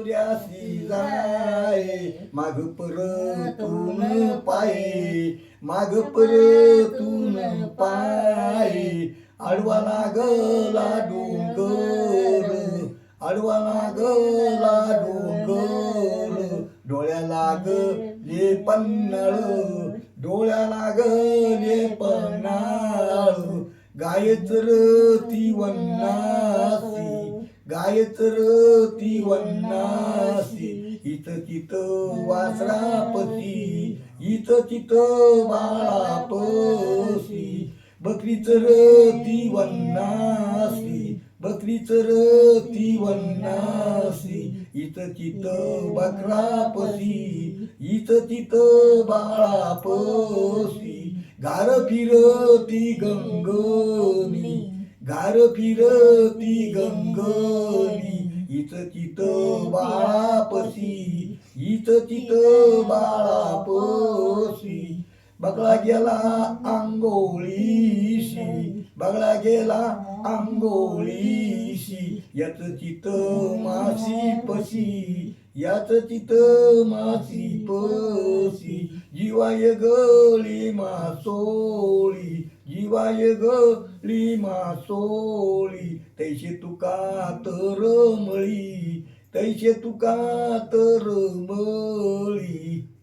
तुऱ्यासी जाय माग परतून पाय माग परतून पाय आडवा लागला डोंगर आडवा लागला डोंगर डोळ्या लागले पन्हाळ डोळ्या लागले पन्हाळ गायतर ती वन्नासी गायतर ती वन्नासी इथं तिथं वासरापती इथं तिथं बाळापसी बकरी चरती वन्नासी बकरी चरती वन्नासी इथं तिथं बकरापसी इथं तिथं बाळापसी गार फिरती गंगनी गार फिरती गंगनी इथं तिथं बाळापसी इथं तिथं बाळापसी बगळा गेला आंघोळीशी बगळा गेला आंघोळीशी याच तिथं मासी पशी याच तिथं मासी पशी जीवाय गळी मासोळी जीवाय गळी मासोळी तैसे तुका तर मळी तैसे तुका तर मळी